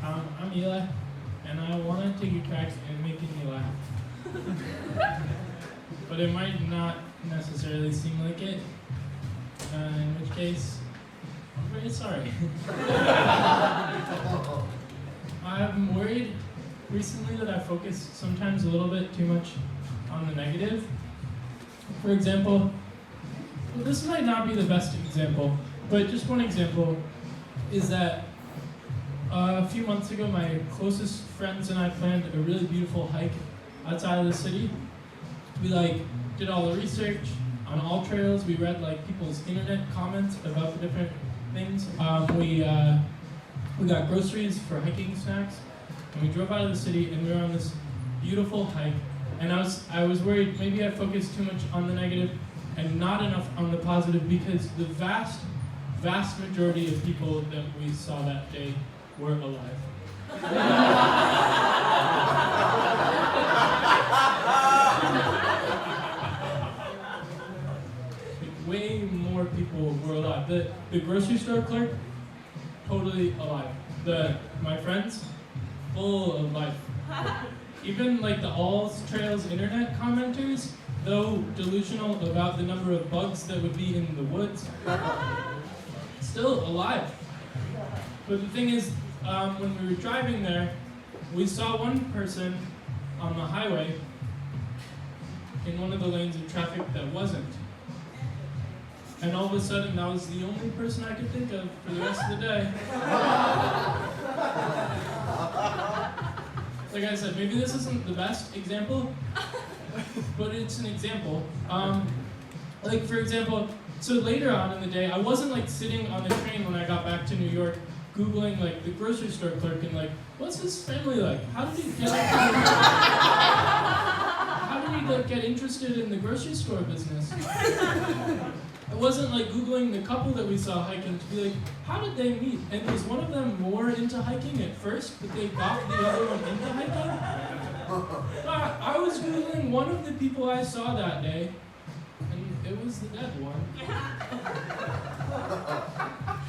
I'm Eli, and I want to take your tracks and making you laugh. But it might not necessarily seem like it, in which case, I'm very sorry. I'm worried recently that I focus sometimes a little bit too much on the negative. For example, well, this might not be the best example, but just one example is that a few months ago, my closest friends and I planned a really beautiful hike outside of the city. We did all the research on all trails. We read people's internet comments about the different things. We got groceries for hiking snacks, and we drove out of the city, and we were on this beautiful hike. And I was worried maybe I focused too much on the negative and not enough on the positive, because the vast majority of people that we saw that day were alive. Way more people were alive. The grocery store clerk, totally alive. My friends, full of life. Even the All Trails internet commenters, though delusional about the number of bugs that would be in the woods, still alive. But the thing is, when we were driving there, we saw one person on the highway in one of the lanes of traffic that wasn't. And all of a sudden, that was the only person I could think of for the rest of the day. Like I said, maybe this isn't the best example, but it's an example. For example, so later on in the day, I wasn't sitting on the train when I got back to New York, Googling the grocery store clerk and what's his family like? How did he get interested in the grocery store business? I wasn't Googling the couple that we saw hiking to be how did they meet? And was one of them more into hiking at first, but they got the other one into hiking? I was Googling one of the people I saw that day, and it was the dead one.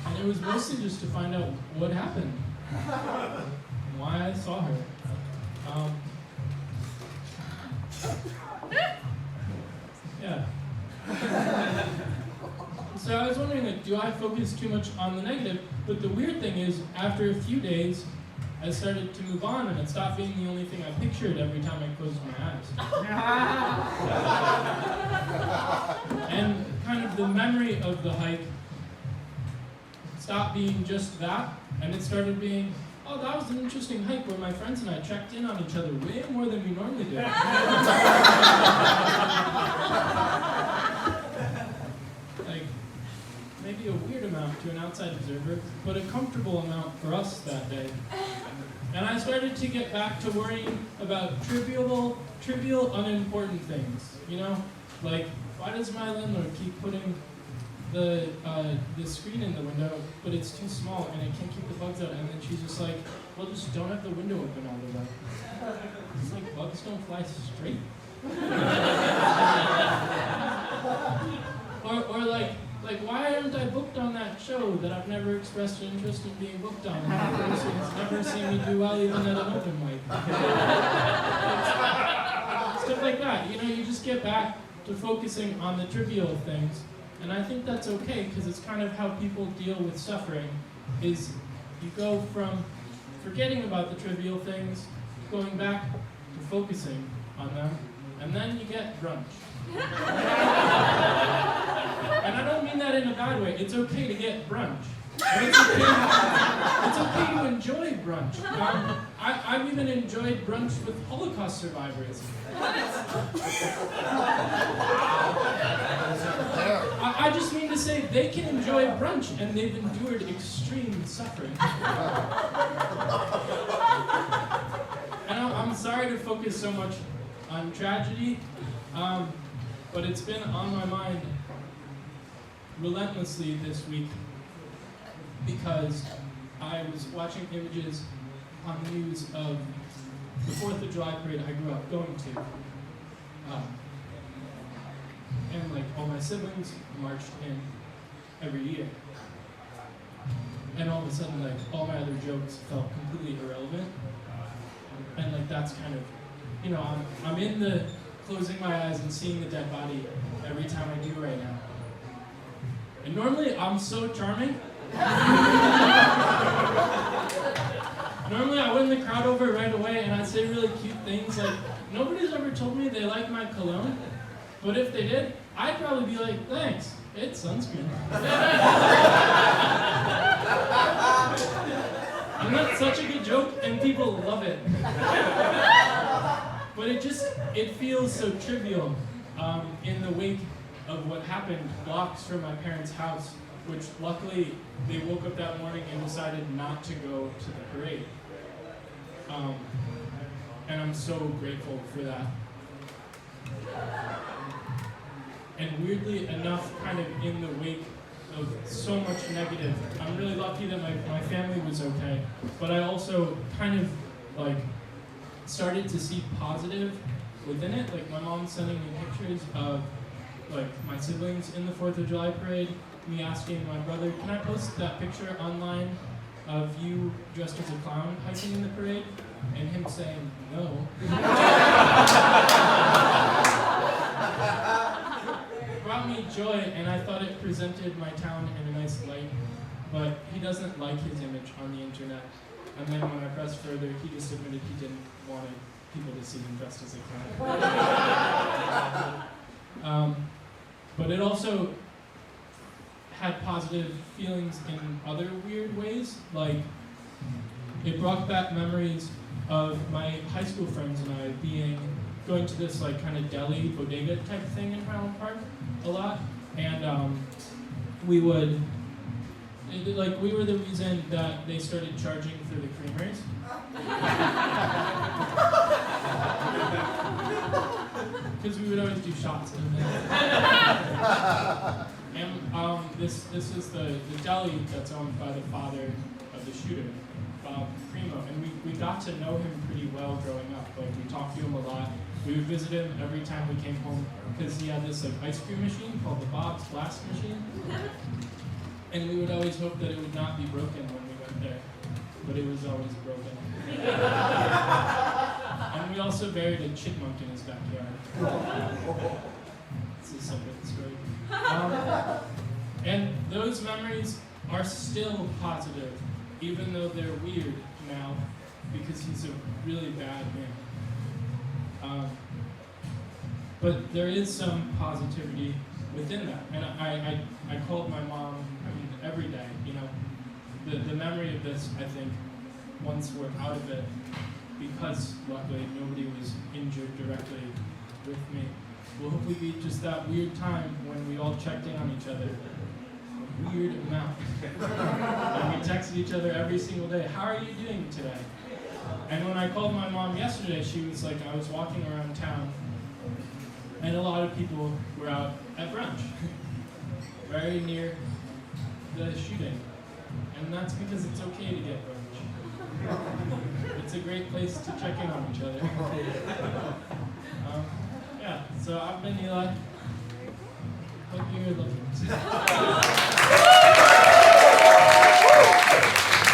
And it was mostly just to find out what happened and why I saw her. Yeah. So I was wondering, do I focus too much on the negative? But the weird thing is, after a few days, I started to move on, and it stopped being the only thing I pictured every time I closed my eyes. And kind of the memory of the hike stopped being just that, and it started being, oh, that was an interesting hike where my friends and I checked in on each other way more than we normally do. Maybe a weird amount to an outside observer, but a comfortable amount for us that day. And I started to get back to worrying about trivial, unimportant things. Why does my landlord keep putting the screen in the window, but it's too small and it can't keep the bugs out? And then she's just well, just don't have the window open all the way. It's bugs don't fly straight. or why aren't I booked on that show that I've never expressed an interest in being booked on? And that person's never seen me do well even at an open mic. Stuff like that. You just get back to focusing on the trivial things. And I think that's okay, because it's kind of how people deal with suffering, is you go from forgetting about the trivial things, going back to focusing on them, and then you get brunch. And I don't mean that in a bad way. It's okay to get brunch. But it's okay to enjoy brunch. I've even enjoyed brunch with Holocaust survivors. I just mean to say they can enjoy brunch, and they've endured extreme suffering. And I'm sorry to focus so much on tragedy, but it's been on my mind relentlessly this week, because I was watching images on the news of the 4th of July parade I grew up going to. And all my siblings marched in every year. and all of a sudden, like, all my other jokes felt completely irrelevant. And like, that's kind of, you know, I'm in the closing my eyes and seeing the dead body every time I do right now. And normally, I'm so charming. Normally, I win the crowd over right away, and I'd say really cute things like, nobody's ever told me they like my cologne, but if they did, I'd probably be like, thanks, it's sunscreen. And that's such a good joke, and people love it. But it feels so trivial in the wake of what happened blocks from my parents' house, which luckily they woke up that morning and decided not to go to the parade. And I'm so grateful for that. And weirdly enough, kind of in the wake of so much negative, I'm really lucky that my family was okay, but I also kind of like started to see positive within it. Like my mom sending me pictures of like my siblings in the 4th of July parade, me asking my brother, can I post that picture online of you dressed as a clown hiking in the parade? And him saying no. Brought me joy, and I thought it presented my town in a nice light, but he doesn't like his image on the internet. And then when I pressed further, he just admitted he didn't want people to see him dressed as a clown. But it also had positive feelings in other weird ways, like it brought back memories of my high school friends and I going to this like kind of deli bodega type thing in Highland Park a lot, and we were the reason that they started charging for the creamers. Because we would always do shots in them. And this is the deli that's owned by the father of the shooter, Bob Primo, and we got to know him pretty well growing up. Like we talked to him a lot. We would visit him every time we came home because he had this like ice cream machine called the Bob's Blast Machine, and we would always hope that it would not be broken when we went there, but it was always broken. And we also buried a chipmunk in his backyard. It's a separate story. And those memories are still positive, even though they're weird now, because he's a really bad man. But there is some positivity within that, and I called my mom, every day, you know. The memory of this, I think, once we're out of it, because luckily nobody was injured directly with me, will hopefully be just that weird time when we all checked in on each other. A weird amount. And we texted each other every single day, how are you doing today? And when I called my mom yesterday, she was like, I was walking around town, and a lot of people were out at brunch, very near the shooting. And that's because it's okay to get brunch. It's a great place to check in on each other. Yeah, so I've been Eli. Hope you're looking.